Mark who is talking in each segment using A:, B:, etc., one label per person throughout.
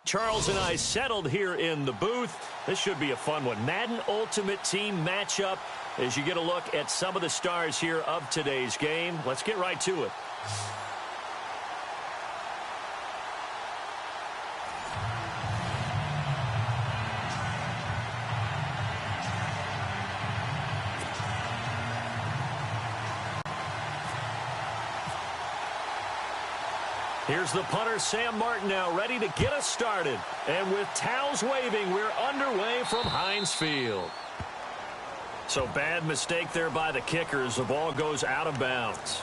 A: Charles and I settled here in the booth. This should be a fun one. Madden Ultimate Team matchup as you get a look at some of the stars here of today's game. Let's get right to it. Here's the punter, Sam Martin, now ready to get us started. And with towels waving, we're underway from Heinz Field. So bad mistake there by the kickers. The ball goes out of bounds.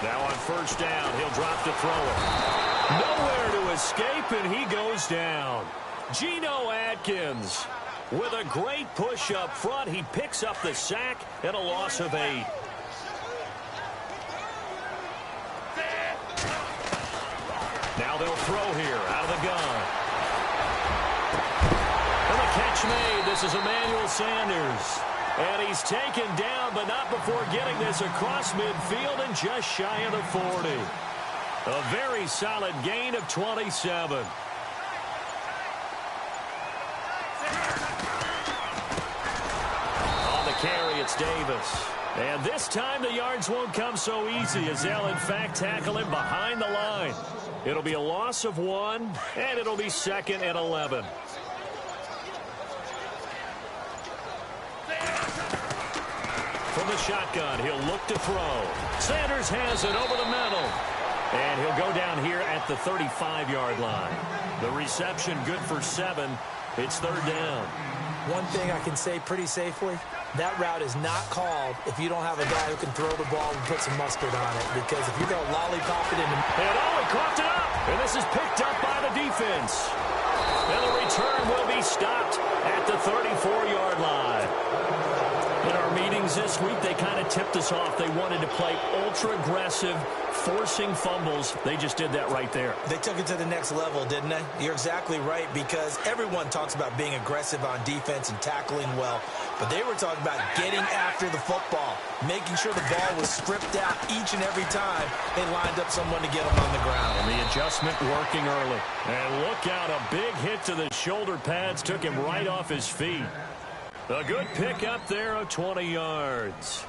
A: Now on first down, he'll drop to throw it. Nowhere to escape, and he goes down. Geno Atkins with a great push up front. He picks up the sack and a loss of 8. Now they'll throw here out of the gun. And the catch made. This is Emmanuel Sanders. And he's taken down, but not before getting this across midfield and just shy of the 40. A very solid gain of 27. On the carry, it's Davis. And this time the yards won't come so easy as they'll, in fact, tackle him behind the line. It'll be a loss of 1, and it'll be 2nd and 11. From the shotgun, he'll look to throw. Sanders has it over the middle. And he'll go down here at the 35-yard line. The reception good for 7. It's 3rd down.
B: One thing I can say pretty safely, that route is not called if you don't have a guy who can throw the ball and put some mustard on it. Because if you're going to lollipop it in the...
A: And he coughed it up. And this is picked up by the defense. And the return will be stopped at the 34-yard line. In our meetings this week, they kind of tipped us off. They wanted to play ultra-aggressive, forcing fumbles. They just did that right there.
B: They took it to the next level, didn't they? You're exactly right, because everyone talks about being aggressive on defense and tackling well. But they were talking about getting after the football, making sure the ball was stripped out each and every time they lined up someone to get them on the ground.
A: And the adjustment working early. And look out, a big hit to the shoulder pads took him right off his feet. A good pick up there of 20 yards.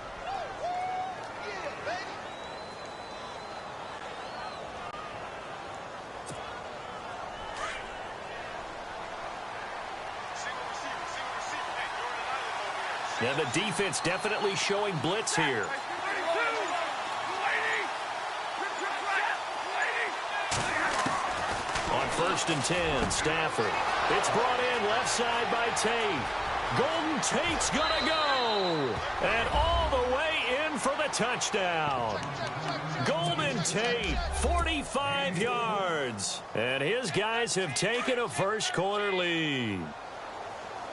A: Yeah, the defense definitely showing blitz here. On 1st and 10, Stafford. It's brought in left side by Tate. Golden Tate's gonna go. And all the way in for the touchdown. Golden Tate, 45 yards. And his guys have taken a first-quarter lead.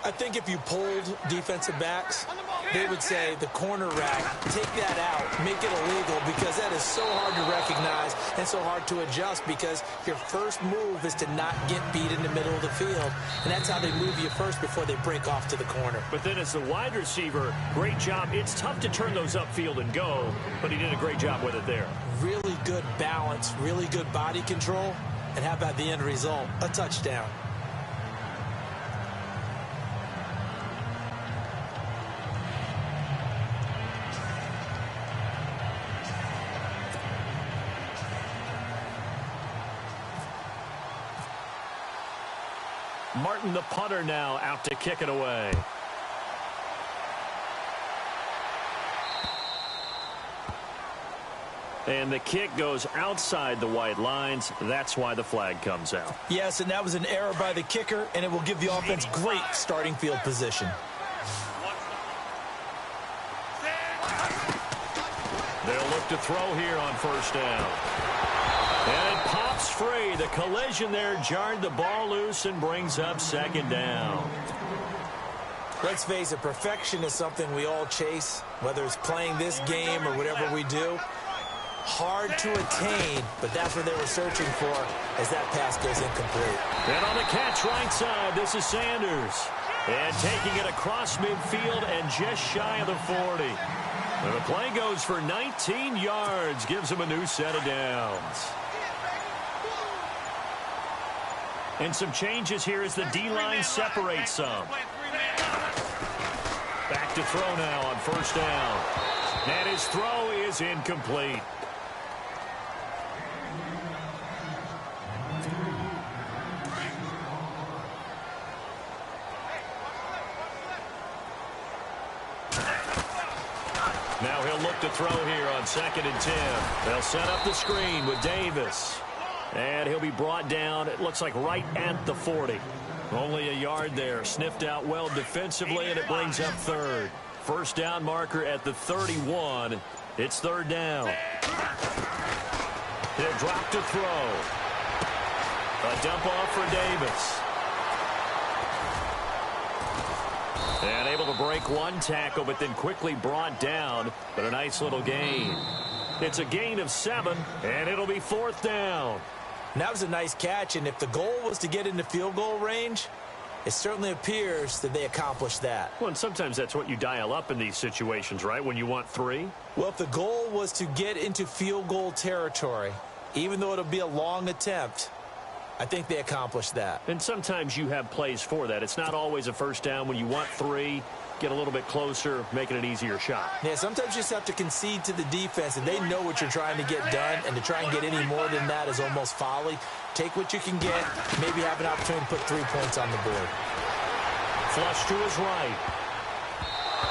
B: I think if you polled defensive backs, they would say the corner rack, take that out, make it illegal, because that is so hard to recognize and so hard to adjust, because your first move is to not get beat in the middle of the field, and that's how they move you first before they break off to the corner.
A: But then as the wide receiver, great job. It's tough to turn those upfield and go, but he did a great job with it there.
B: Really good balance, really good body control, and how about the end result? A touchdown.
A: Martin, the punter, now out to kick it away. And the kick goes outside the white lines. That's why the flag comes out.
B: Yes, and that was an error by the kicker, and it will give the offense great starting field position.
A: They'll look to throw here on 1st down. And it pops free. The collision there jarred the ball loose and brings up 2nd down.
B: Let's face it, perfection is something we all chase, whether it's playing this game or whatever we do. Hard to attain, but that's what they were searching for as that pass goes incomplete.
A: And on the catch right side, this is Sanders. And taking it across midfield and just shy of the 40. And the play goes for 19 yards, gives him a new set of downs. And some changes here as the D-line separates some. Back to throw now on first down. And his throw is incomplete. Now he'll look to throw here on 2nd and 10. They'll set up the screen with Davis. And he'll be brought down, it looks like right at the 40. Only a yard there. Sniffed out well defensively, and it brings up 3rd. First down marker at the 31. It's 3rd down. He'll drop to throw. A dump off for Davis. And able to break one tackle, but then quickly brought down. But a nice little gain. It's a gain of 7, and it'll be 4th down.
B: And that was a nice catch, and if the goal was to get into field goal range, it certainly appears that they accomplished that.
A: Well, and sometimes that's what you dial up in these situations, right, when you want 3?
B: Well, if the goal was to get into field goal territory, even though it'll be a long attempt, I think they accomplished that.
A: And sometimes you have plays for that. It's not always a first down. When you want 3, get a little bit closer, make it an easier shot.
B: Yeah, sometimes you just have to concede to the defense, and they know what you're trying to get done, and to try and get any more than that is almost folly. Take what you can get, maybe have an opportunity to put 3 points on the board.
A: Flush to his right.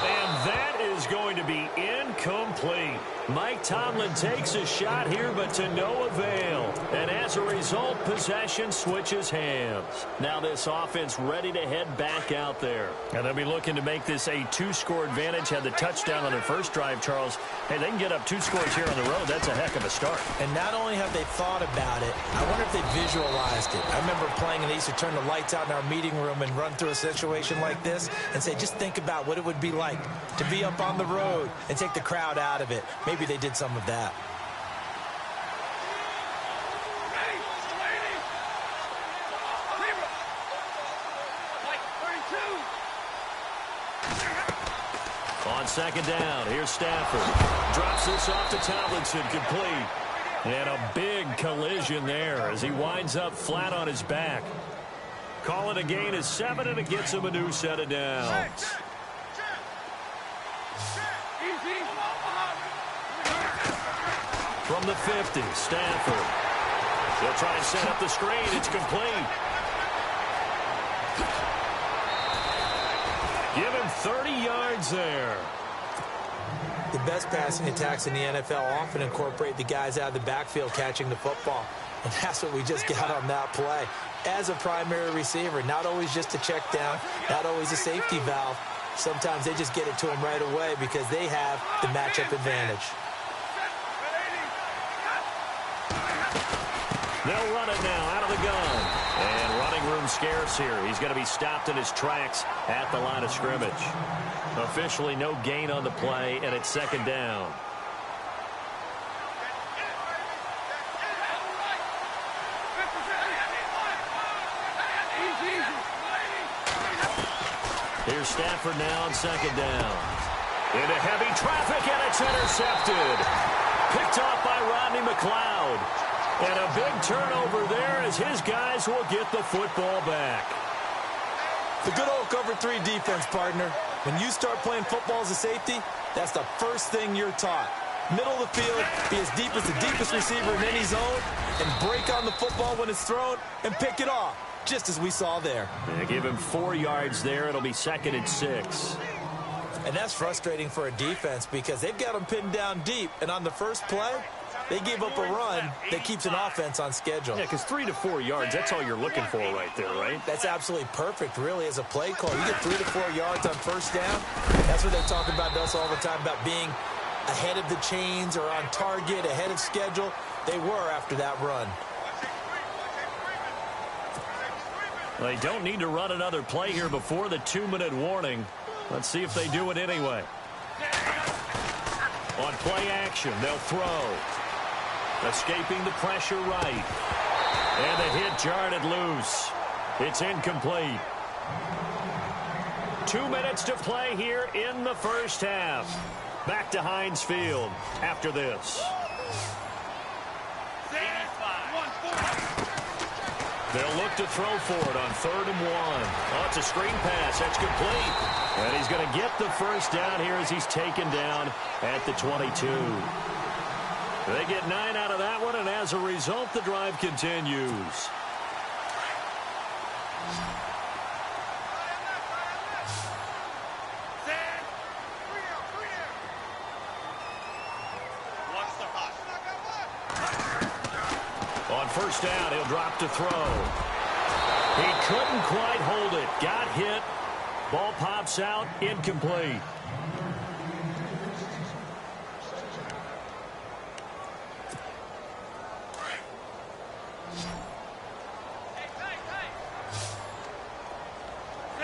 A: And that is going to be incomplete. Mike Tomlin takes a shot here, but to no avail. And as a result, possession switches hands. Now this offense ready to head back out there. And they'll be looking to make this a 2-score advantage. Had the touchdown on their first drive, Charles. Hey, they can get up 2 scores here on the road. That's a heck of a start.
B: And not only have they thought about it, I wonder if they visualized it. I remember playing, and they used to turn the lights out in our meeting room and run through a situation like this and say, just think about what it would be like to be up on the road and take the crowd out of it. Maybe they did some of that.
A: On 2nd down, here's Stafford. Drops this off to Tomlinson, complete. And a big collision there as he winds up flat on his back. Call it a gain of 7, and it gets him a new set of downs. From the 50, Stafford. They'll try and set up the screen. It's complete. Give him 30 yards there.
B: The best passing attacks in the NFL often incorporate the guys out of the backfield catching the football. And that's what we just got on that play. As a primary receiver, not always just a check down, not always a safety valve. Sometimes they just get it to him right away because they have the matchup advantage.
A: They'll run it now out of the gun. And running room scarce here. He's going to be stopped in his tracks at the line of scrimmage. Officially no gain on the play, and it's 2nd down. Here's Stafford now on 2nd down. Into heavy traffic, and it's intercepted. Picked off by Rodney McLeod. And a big turnover there as his guys will get the football back.
B: The good old cover 3 defense, partner. When you start playing football as a safety, that's the first thing you're taught. Middle of the field, be as deep as the deepest receiver in any zone, and break on the football when it's thrown and pick it off, just as we saw there.
A: They give him 4 yards there. It'll be 2nd and 6.
B: And that's frustrating for a defense because they've got them pinned down deep, and on the first play, they gave up a run that keeps an offense on schedule.
A: Yeah, because 3 to 4 yards, that's all you're looking for right there, right?
B: That's absolutely perfect, really, as a play call. You get 3 to 4 yards on first down. That's what they talk about to us all the time, about being ahead of the chains or on target, ahead of schedule. They were after that run.
A: They don't need to run another play here before the 2-minute warning. Let's see if they do it anyway. On play action, they'll throw. Escaping the pressure right. And the hit jarred it loose. It's incomplete. 2 minutes to play here in the first half. Back to Heinz Field after this. They'll look to throw for it on 3rd and 1. Oh, it's a screen pass. That's complete. And he's going to get the first down here as he's taken down at the 22. They get 9 out of that one, and as a result, the drive continues. On first down, he'll drop to throw. He couldn't quite hold it. Got hit. Ball pops out. Incomplete.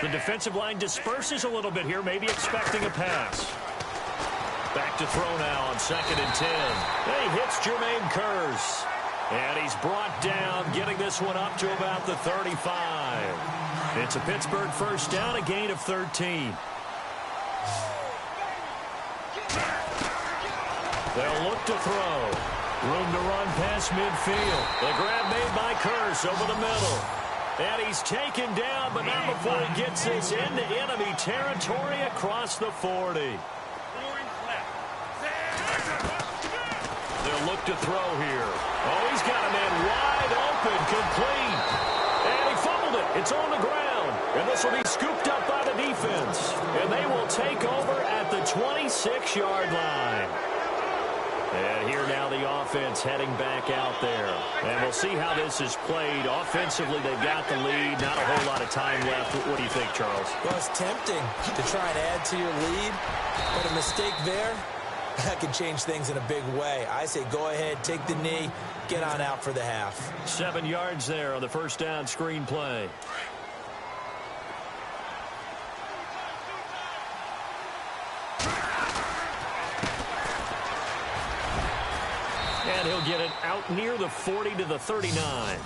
A: The defensive line disperses a little bit here, maybe expecting a pass. Back to throw now on 2nd and 10. He hits Jermaine Kearse. And he's brought down, getting this one up to about the 35. It's a Pittsburgh first down, a gain of 13. They'll look to throw. Room to run past midfield. The grab made by Kearse over the middle. And he's taken down, but not before he gets this into enemy territory across the 40. They'll look to throw here. Oh, he's got a man wide open, complete. And he fumbled it. It's on the ground. And this will be scooped up by the defense. And they will take over at the 26-yard line. And here now the offense heading back out there. And we'll see how this is played. Offensively, they've got the lead. Not a whole lot of time left. What do you think, Charles?
B: Well, it's tempting to try and add to your lead. But a mistake there, that can change things in a big way. I say go ahead, take the knee, get on out for the half.
A: 7 yards there on the first down screen play. And he'll get it out near the 40 to the 39.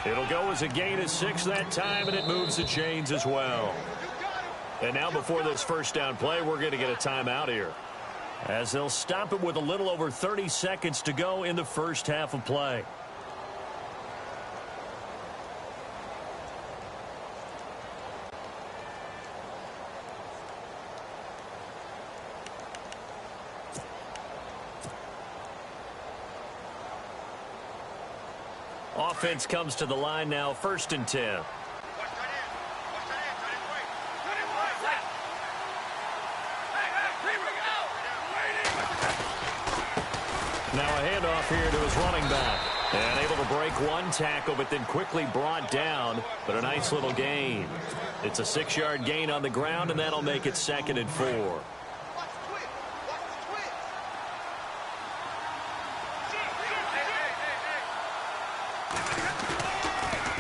A: It'll go as a gain of 6 that time, and it moves the chains as well. And now before this first down play, we're going to get a timeout here, as they'll stop it with a little over 30 seconds to go in the first half of play. Offense comes to the line now, 1st and 10. Now a handoff here to his running back. And able to break one tackle, but then quickly brought down. But a nice little gain. It's a 6-yard gain on the ground, and that'll make it 2nd and 4.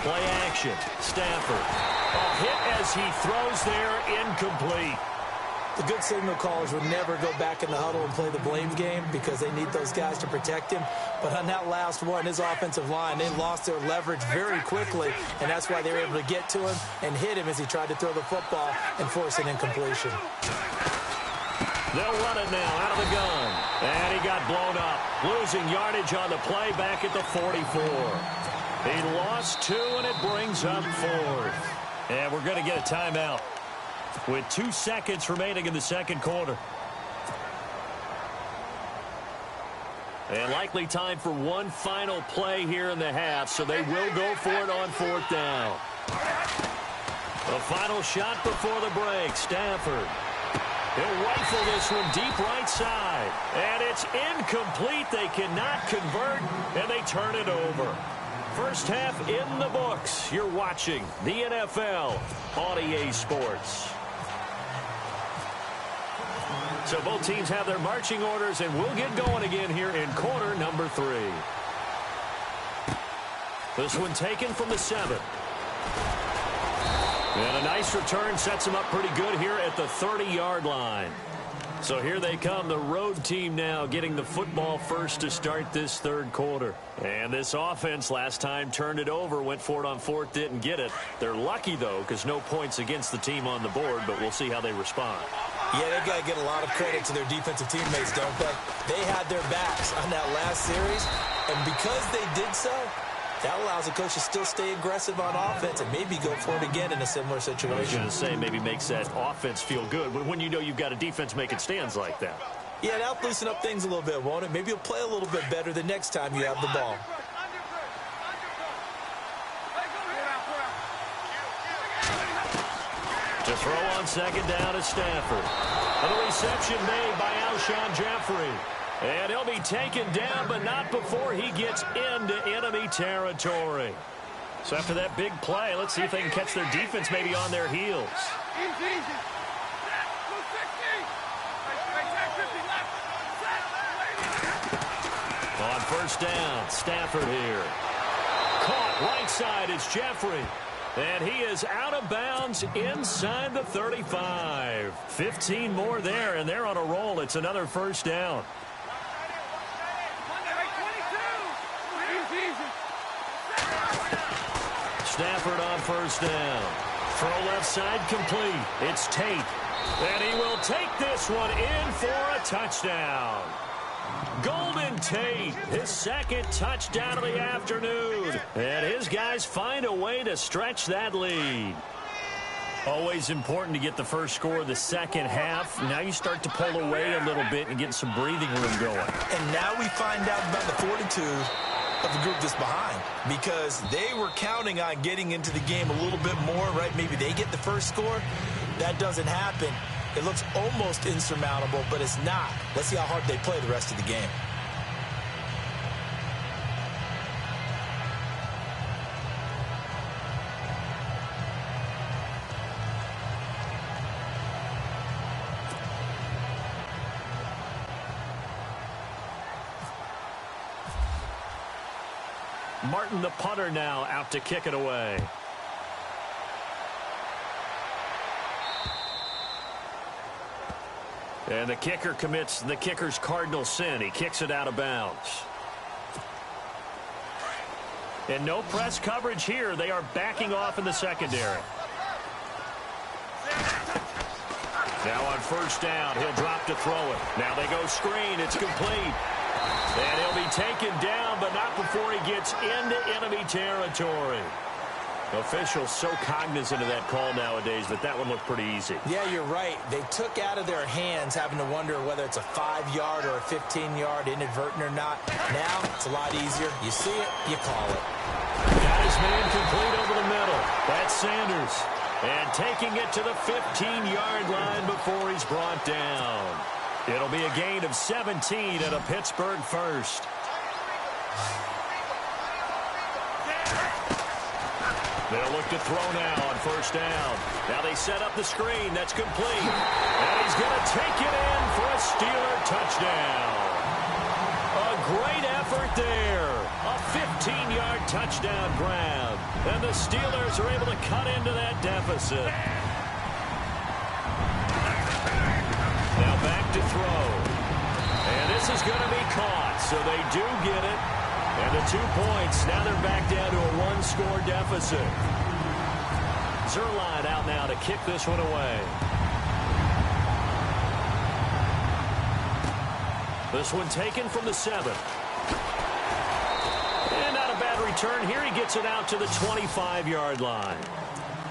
A: Play action. Stafford. A hit as he throws there, incomplete.
B: The good signal callers would never go back in the huddle and play the blame game because they need those guys to protect him. But on that last one, his offensive line, they lost their leverage very quickly, and that's why they were able to get to him and hit him as he tried to throw the football and force an incompletion.
A: They'll run it now out of the gun. And he got blown up, losing yardage on the play back at the 44. He lost 2, and it brings up 4th. And we're going to get a timeout with 2 seconds remaining in the second quarter. And likely time for one final play here in the half, so they will go for it on 4th down. The final shot before the break, Stafford. He'll rifle this one deep right side. And it's incomplete. They cannot convert, and they turn it over. First half in the books. You're watching the NFL on EA Sports. So both teams have their marching orders, and we'll get going again here in quarter number 3. This one taken from the 7. And a nice return sets him up pretty good here at the 30-yard line. So here they come, the road team now getting the football first to start this third quarter. And this offense last time turned it over, went for it on fourth, didn't get it. They're lucky, though, because no points against the team on the board, but we'll see how they respond.
B: Yeah, they got to get a lot of credit to their defensive teammates, don't they? They had their backs on that last series, and because they did so, that allows the coach to still stay aggressive on offense and maybe go for it again in a similar situation.
A: I was going to say, maybe makes that offense feel good when you know you've got a defense making stands like that.
B: Yeah, that'll loosen up things a little bit, won't it? Maybe you'll play a little bit better the next time you have the ball.
A: To throw on second down is Stafford. And the reception made by Alshon Jeffrey. And he'll be taken down, but not before he gets into enemy territory. So after that big play, let's see if they can catch their defense maybe on their heels. On first down, Stafford here. Caught right side is Jeffrey. And he is out of bounds inside the 35. 15 more there, and they're on a roll. It's another first down. Stafford on first down. Throw left side complete. It's Tate. And he will take this one in for a touchdown. Golden Tate, his second touchdown of the afternoon. And his guys find a way to stretch that lead. Always important to get the first score of the second half. Now you start to pull away a little bit and get some breathing room going.
B: And now we find out about the fortitude of the group that's behind, because they were counting on getting into the game a little bit more, right? Maybe they get the first score. That doesn't happen. It looks almost insurmountable, but it's not. Let's see how hard they play the rest of the game.
A: Martin, the punter, now out to kick it away. And the kicker commits the kicker's cardinal sin. He kicks it out of bounds. And no press coverage here. They are backing off in the secondary. Now on first down, he'll drop to throw it. Now they go screen. It's complete. And he'll be taken down, but not before he gets into enemy territory. Officials so cognizant of that call nowadays, but that one looked pretty easy.
B: Yeah, you're right. They took out of their hands having to wonder whether it's a 5-yard or a 15-yard, inadvertent or not. Now it's a lot easier. You see it, you call it.
A: Got his man complete over the middle. That's Sanders. And taking it to the 15-yard line before he's brought down. It'll be a gain of 17 at a Pittsburgh first. They'll look to throw now on first down. Now they set up the screen. That's complete. And he's going to take it in for a Steeler touchdown. A great effort there. A 15-yard touchdown grab. And the Steelers are able to cut into that deficit. Now back to throw. And this is going to be caught. So they do get it. And the 2 points, now they're back down to a 1-score deficit. Zerline out now to kick this one away. This one taken from the 7. And not a bad return here. He gets it out to the 25-yard line.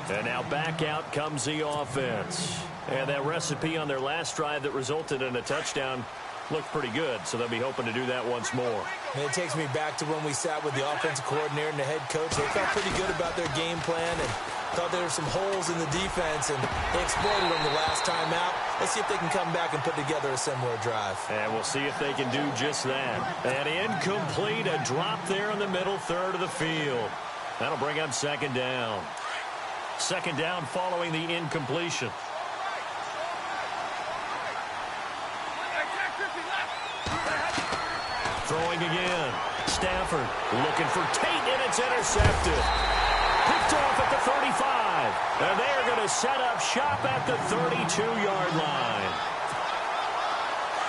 A: And now back out comes the offense. And that recipe on their last drive that resulted in a touchdown looked pretty good, so they'll be hoping to do that once more.
B: And it takes me back to when we sat with the offensive coordinator and the head coach. They felt pretty good about their game plan and thought there were some holes in the defense, and they exploited them the last time out. Let's see if they can come back and put together a similar drive.
A: And we'll see if they can do just that. An incomplete, a drop there in the middle third of the field. That'll bring up second down. Second down following the incompletion. Throwing again. Stafford looking for Tate, and it's intercepted. Picked off at the 35. And they are going to set up shop at the 32-yard line.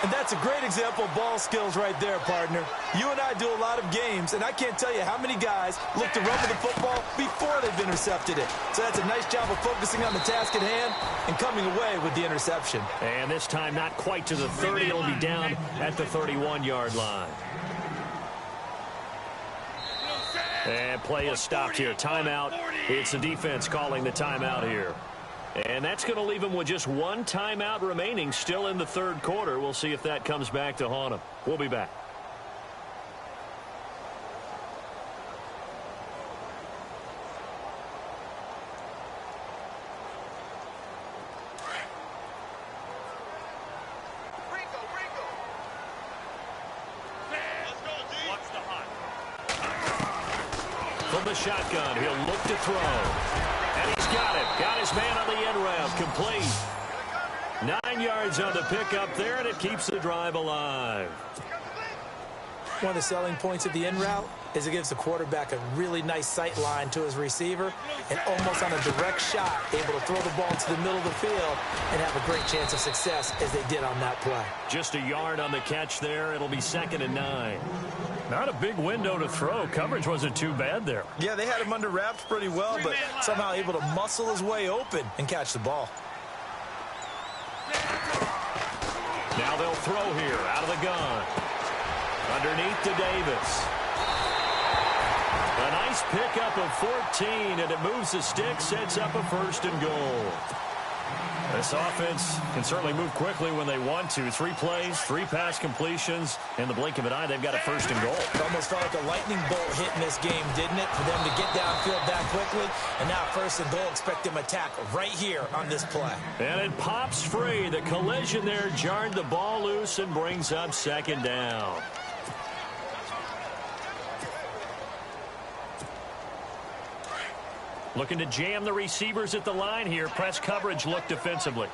B: And that's a great example of ball skills right there, partner. You and I do a lot of games, and I can't tell you how many guys look to run with the football before they've intercepted it. So that's a nice job of focusing on the task at hand and coming away with the interception.
A: And this time not quite to the 30. It'll be down at the 31-yard line. And play is stopped here. Timeout. It's the defense calling the timeout here. And that's going to leave him with just one timeout remaining still in the third quarter. We'll see if that comes back to haunt him. We'll be back. From the shotgun, he'll look to throw. And he's got it. Got his man on the end route. Complete. 9 yards on the pickup there, and it keeps the drive alive.
B: One of the selling points of the in route is it gives the quarterback a really nice sight line to his receiver and almost on a direct shot able to throw the ball to the middle of the field and have a great chance of success as they did on that play.
A: Just a yard on the catch there. It'll be 2nd and 9. Not a big window to throw. Coverage wasn't too bad there.
B: Yeah, they had him under wraps pretty well, but somehow able to muscle his way open and catch the ball.
A: Now they'll throw here out of the gun. Underneath to Davis. A nice pickup of 14, and it moves the stick, sets up a 1st and goal. This offense can certainly move quickly when they want to. 3 plays, 3 pass completions. In the blink of an eye, they've got a 1st and goal.
B: It almost felt like a lightning bolt hit in this game, didn't it? For them to get downfield that quickly. And now 1st and goal, expect them to attack right here on this play.
A: And it pops free. The collision there jarred the ball loose and brings up 2nd down. Looking to jam the receivers at the line here. Press coverage look defensively.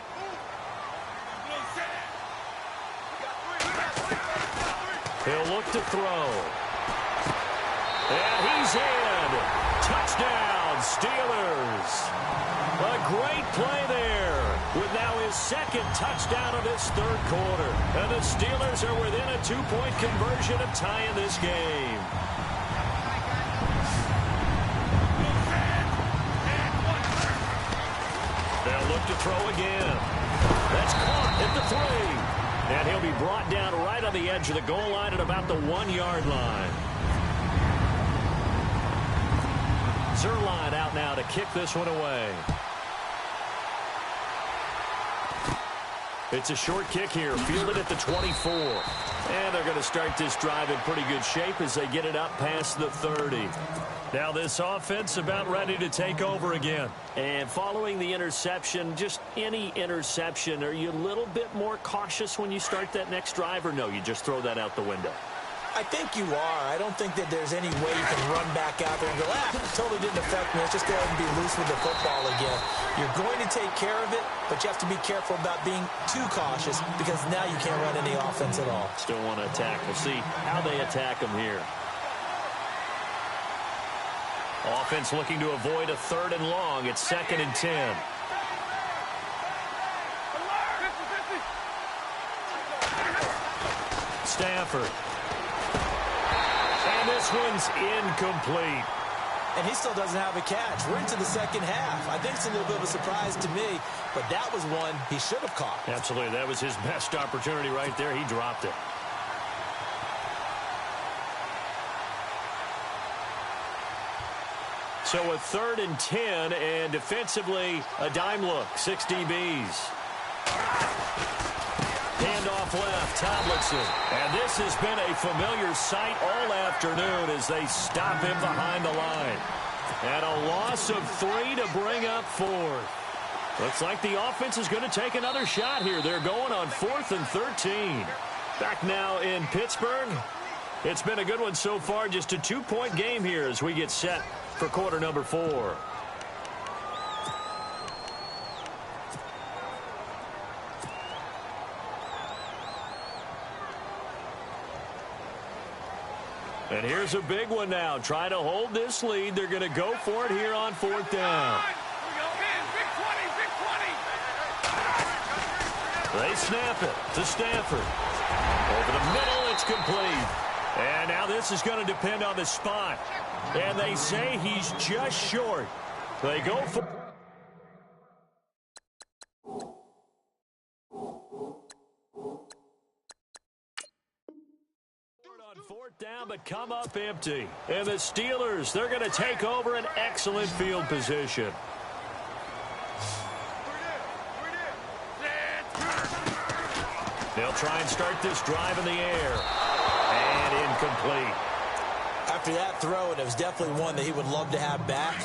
A: He'll look to throw. And he's in. Touchdown, Steelers. A great play there with now his 2nd touchdown of this 3rd quarter. And the Steelers are within a 2-point conversion of tying this game. They'll look to throw again. That's caught at the 3. And he'll be brought down right on the edge of the goal line at about the 1-yard line. Zerline out now to kick this one away. It's a short kick here, fielded at the 24. And they're going to start this drive in pretty good shape as they get it up past the 30. Now this offense about ready to take over again. And following the interception, just any interception, are you a little bit more cautious when you start that next drive, or no, you just throw that out the window?
B: I think you are. I don't think that there's any way you can run back out there and go, totally didn't affect me. Let's just go ahead and be loose with the football again. You're going to take care of it, but you have to be careful about being too cautious because now you can't run any offense at all.
A: Still want to attack. We'll see how they attack them here. Offense looking to avoid a 3rd and long. It's 2nd and 10. Stafford. And this one's incomplete.
B: And he still doesn't have a catch. We're into the 2nd half. I think it's a little bit of a surprise to me, but that was one he should have caught.
A: Absolutely. That was his best opportunity right there. He dropped it. So a 3rd and 10, and defensively, a dime look. 6 DBs. Handoff left, Tomlinson. And this has been a familiar sight all afternoon as they stop him behind the line. And a loss of 3 to bring up 4th. Looks like the offense is going to take another shot here. They're going on 4th and 13. Back now in Pittsburgh. It's been a good one so far. Just a 2-point game here as we get set for quarter number 4. And here's a big one now. Try to hold this lead. They're going to go for it here on 4th down. They snap it to Stafford. Over the middle, it's complete. And now this is going to depend on the spot. And they say he's just short. They go for... on fourth down, but come up empty. And the Steelers, they're going to take over an excellent field position. They'll try and start this drive in the air. And incomplete.
B: After that throw, and it was definitely one that he would love to have back,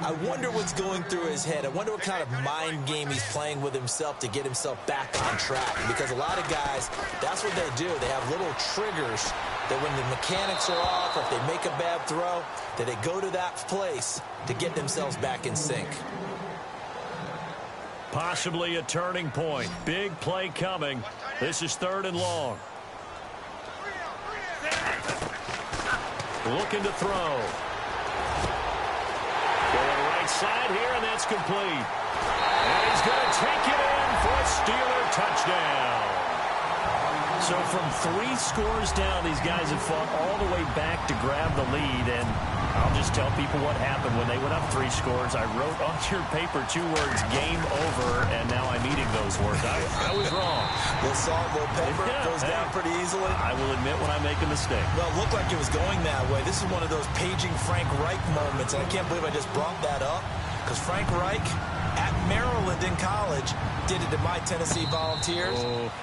B: I wonder what's going through his head. I wonder what kind of mind game he's playing with himself to get himself back on track. Because a lot of guys, that's what they do. They have little triggers that when the mechanics are off, or if they make a bad throw, that they go to that place to get themselves back in sync.
A: Possibly a turning point. Big play coming. This is 3rd and long. Looking to throw. Going right side here, and that's complete. And he's going to take it in for a Steeler touchdown. So from 3 scores down, these guys have fought all the way back to grab the lead. And I'll just tell people what happened when they went up 3 scores. I wrote on your paper 2 words, game over, and now I'm eating those words. I was wrong.
B: Little salt, little pepper, goes down pretty easily.
A: I will admit when I make a mistake.
B: Well, it looked like it was going that way. This is one of those paging Frank Reich moments, and I can't believe I just brought that up, because Frank Reich at Maryland in college did it to my Tennessee Volunteers,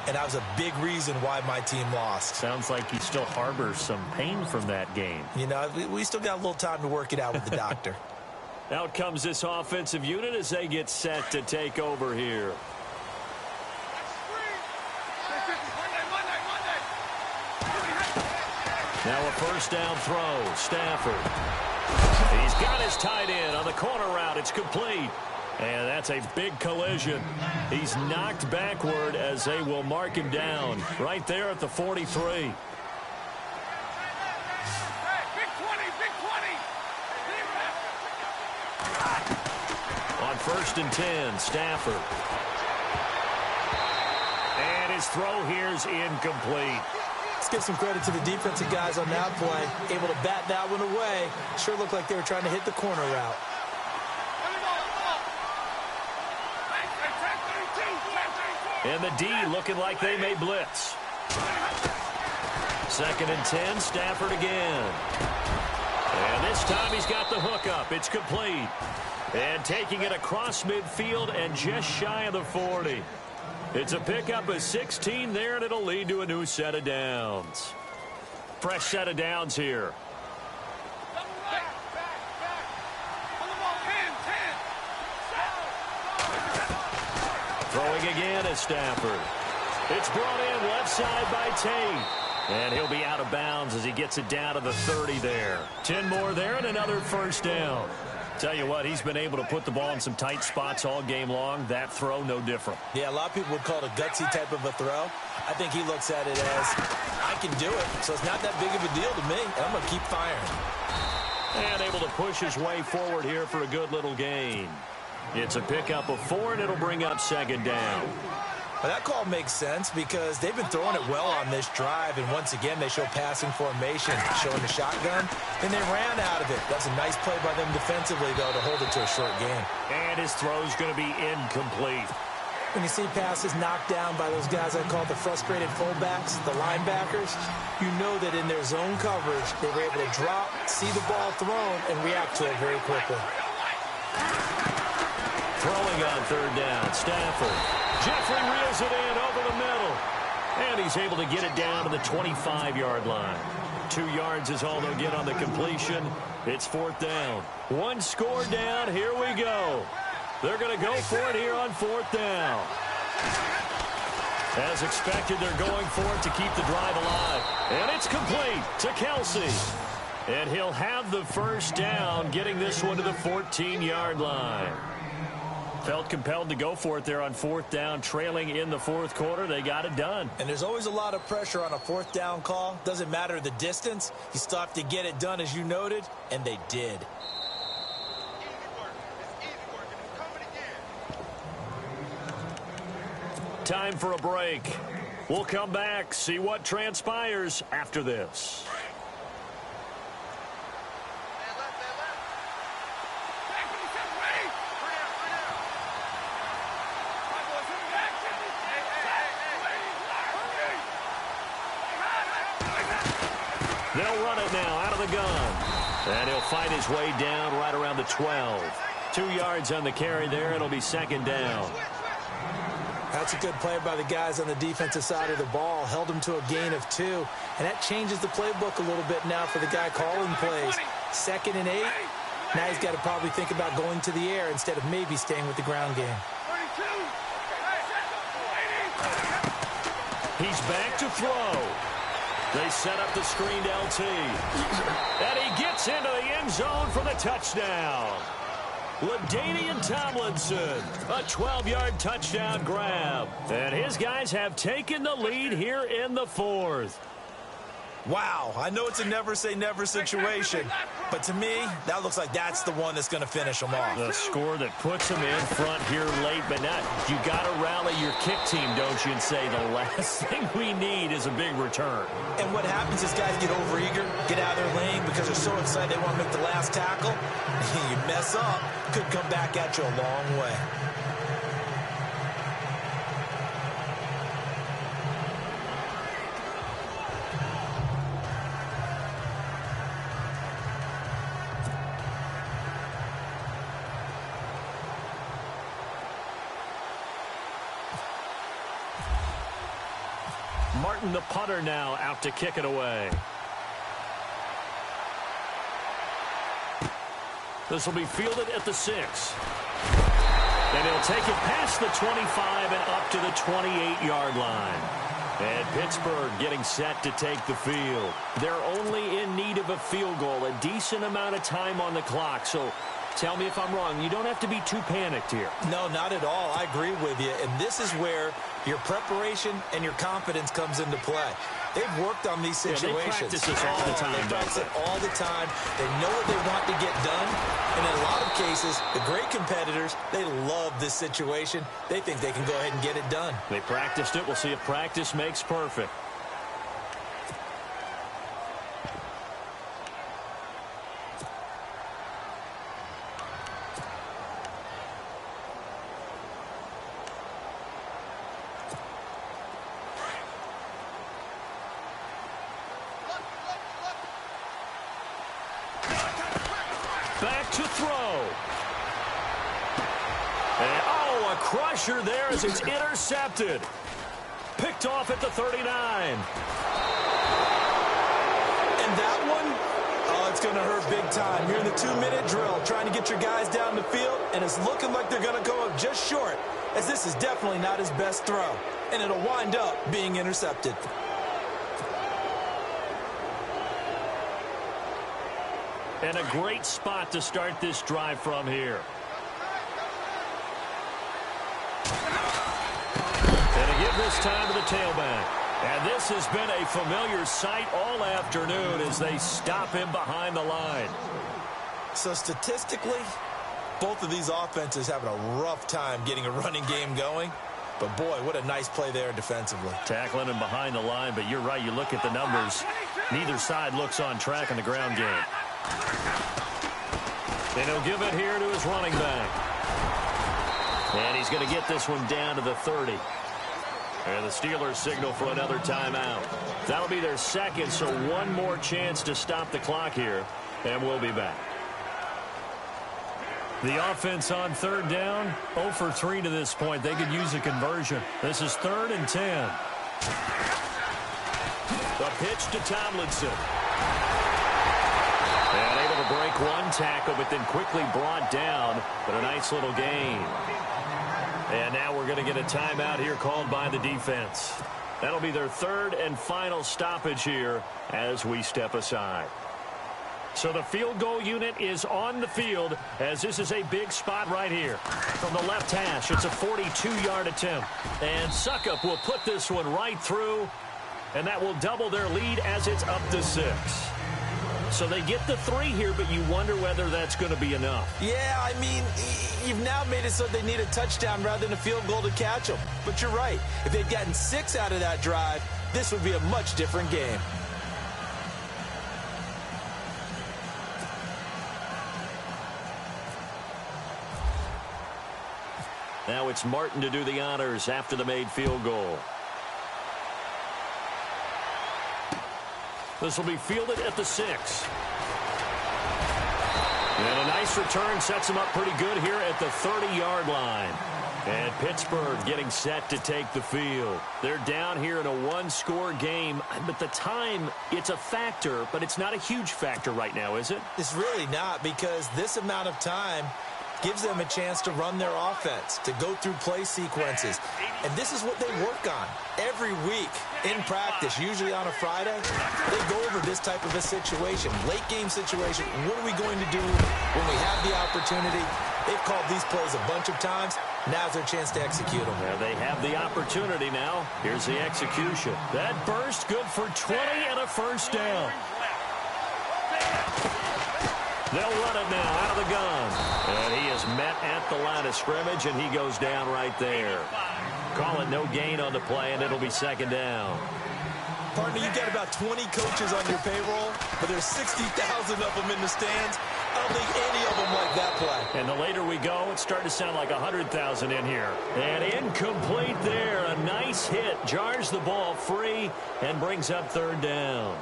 B: and that was a big reason why my team lost.
A: Sounds like he still harbors some pain from that game.
B: You know, we still got a little time to work it out with the doctor.
A: Out comes this offensive unit as they get set to take over here. Now a first down throw. Stafford. He's got his tight end on the corner route. It's complete. And that's a big collision. He's knocked backward as they will mark him down right there at the 43. On 1st and 10, Stafford. And his throw here is incomplete.
B: Let's give some credit to the defensive guys on that play. Able to bat that one away. Sure looked like they were trying to hit the corner route.
A: And the D looking like they may blitz. 2nd and 10, Stafford again. And this time he's got the hook up. It's complete. And taking it across midfield and just shy of the 40. It's a pickup of 16 there, and it'll lead to a new set of downs. Fresh set of downs here. Throwing again is Stafford. It's brought in left side by Tate. And he'll be out of bounds as he gets it down to the 30 there. 10 more there and another first down. Tell you what, he's been able to put the ball in some tight spots all game long. That throw, no different.
B: Yeah, a lot of people would call it a gutsy type of a throw. I think he looks at it as, I can do it, so it's not that big of a deal to me, and I'm going to keep firing.
A: And able to push his way forward here for a good little gain. It's a pickup of 4, and it'll bring up 2nd down.
B: Well, that call makes sense because they've been throwing it well on this drive, and once again, they show passing formation, showing the shotgun, and they ran out of it. That's a nice play by them defensively, though, to hold it to a short game.
A: And his throw's going to be incomplete.
B: When you see passes knocked down by those guys I call the frustrated fullbacks, the linebackers, you know that in their zone coverage, they were able to drop, see the ball thrown, and react to it very quickly.
A: Throwing on 3rd down, Stafford. Jeffrey reels it in over the middle. And he's able to get it down to the 25-yard line. 2 yards is all they'll get on the completion. It's 4th down. 1 score down. Here we go. They're going to go for it here on 4th down. As expected, they're going for it to keep the drive alive. And it's complete to Kelsey. And he'll have the first down, getting this one to the 14-yard line. Felt compelled to go for it there on 4th down, trailing in the 4th quarter. They got it done. And there's always a lot of pressure on a 4th down call. Doesn't matter the distance. You still have to get it done, as you noted, and they did. Time for a break. We'll come back, see what transpires after this. They'll run it now out of the gun. And he'll fight his way down right around the 12. 2 yards on the carry there. It'll be second down.
B: That's a good play by the guys on the defensive side of the ball. Held him to a gain of 2. And that changes the playbook a little bit now for the guy calling plays. 2nd and 8. Now he's got to probably think about going to the air instead of maybe staying with the ground game.
A: He's back to throw. They set up the screened LT. And he gets into the end zone for the touchdown. LaDainian Tomlinson, a 12-yard touchdown grab. And his guys have taken the lead here in the 4th.
C: Wow, I know it's a never-say-never situation, but to me, that looks like that's the one that's going to finish them off.
A: The score that puts them in front here late, but not. You got to rally your kick team, don't you, and say the last thing we need is a big return.
C: And what happens is guys get overeager, get out of their lane because they're so excited they want to make the last tackle. You mess up, could come back at you a long way.
A: Martin, the punter, now out to kick it away. This will be fielded at the 6. And he'll take it past the 25 and up to the 28-yard line. And Pittsburgh getting set to take the field. They're only in need of a field goal, a decent amount of time on the clock. So tell me if I'm wrong. You don't have to be too panicked here.
C: No, not at all. I agree with you. And this is where your preparation and your confidence comes into play. They've worked on these situations.
A: They practice this all the time.
C: They practice it all the time. They know what they want to get done. And in a lot of cases, the great competitors, they love this situation. They think they can go ahead and get it done.
A: They practiced it. We'll see if practice makes perfect. Back to throw. And, oh, a crusher there as it's intercepted. Picked off at the 39.
C: And that one, oh, it's going to hurt big time. You're in the 2-minute drill trying to get your guys down the field, and it's looking like they're going to go up just short, as this is definitely not his best throw. And it'll wind up being intercepted.
A: And a great spot to start this drive from here. And a give this time to the tailback. And this has been a familiar sight all afternoon as they stop him behind the line.
C: So statistically, both of these offenses having a rough time getting a running game going. But, boy, what a nice play there defensively.
A: Tackling him behind the line, but you're right. You look at the numbers. Neither side looks on track in the ground game. And he'll give it here to his running back. And he's going to get this one down to the 30. And the Steelers signal for another timeout. That'll be their second, so one more chance to stop the clock here. And we'll be back. The offense on third down, 0 for 3 to this point. They could use a conversion. This is 3rd and 10. The pitch to Tomlinson. And able to break one tackle, but then quickly brought down. But a nice little gain. And now we're going to get a timeout here called by the defense. That'll be their 3rd and final stoppage here as we step aside. So the field goal unit is on the field as this is a big spot right here. From the left hash, it's a 42-yard attempt. And Suckup will put this one right through, and that will double their lead as it's up to 6. So they get the 3 here, but you wonder whether that's going to be enough.
B: Yeah, I mean, you've now made it so they need a touchdown rather than a field goal to catch them. But you're right. If they'd gotten 6 out of that drive, this would be a much different game.
A: Now it's Martin to do the honors after the made field goal. This will be fielded at the 6. And a nice return sets him up pretty good here at the 30-yard line. And Pittsburgh getting set to take the field. They're down here in a 1-score game, but the time, it's a factor, but it's not a huge factor right now, is it?
B: It's really not, because this amount of time gives them a chance to run their offense, to go through play sequences. And this is what they work on every week in practice, usually on a Friday. They go over this type of a situation, late game situation. What are we going to do when we have the opportunity? They've called these plays a bunch of times. Now's their chance to execute them.
A: Well, they have the opportunity now. Here's the execution. That burst good for 20 and a first down. They'll run it now out of the gun. And he is met at the line of scrimmage, and he goes down right there. Call it no gain on the play, and it'll be second down.
B: Partner, you've got about 20 coaches on your payroll, but there's 60,000 of them in the stands. I don't think any of them like that play.
A: And the later we go, it's starting to sound like 100,000 in here. And incomplete there. A nice hit. Jars the ball free and brings up third down.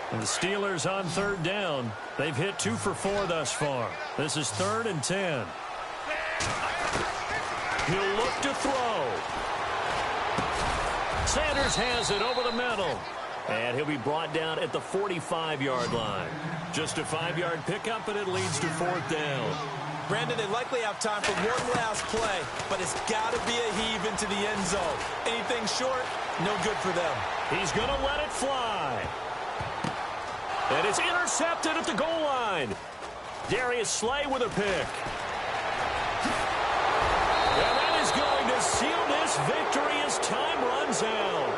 A: And the Steelers on third down. They've hit 2 for 4 thus far. This is 3rd and 10. He'll look to throw. Sanders has it over the middle. And he'll be brought down at the 45-yard line. Just a 5-yard pickup, and it leads to 4th down.
B: Brandon, they likely have time for one last play, but it's got to be a heave into the end zone. Anything short, no good for them.
A: He's going to let it fly. And it's intercepted at the goal line. Darius Slay with a pick. And that is going to seal this victory as time runs out.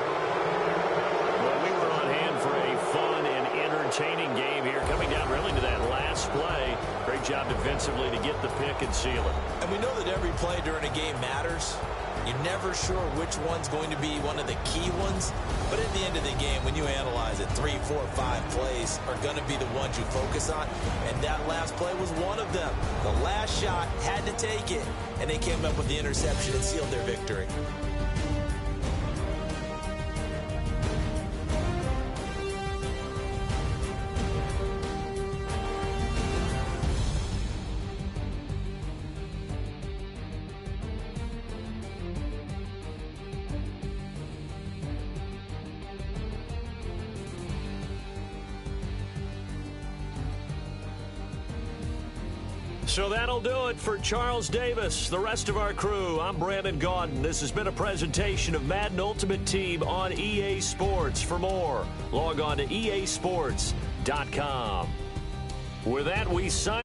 A: Well, we were on hand for a fun and entertaining game here, coming down really to that last play. Great job defensively to get the pick and seal it.
B: And we know that every play during a game matters. You're never sure which one's going to be one of the key ones. But at the end of the game, when you analyze it, 3, 4, 5 plays are going to be the ones you focus on. And that last play was one of them. The last shot had to take it. And they came up with the interception and sealed their victory.
A: So that'll do it for Charles Davis, the rest of our crew. I'm Brandon Gaudin. This has been a presentation of Madden Ultimate Team on EA Sports. For more, log on to easports.com. With that, we sign.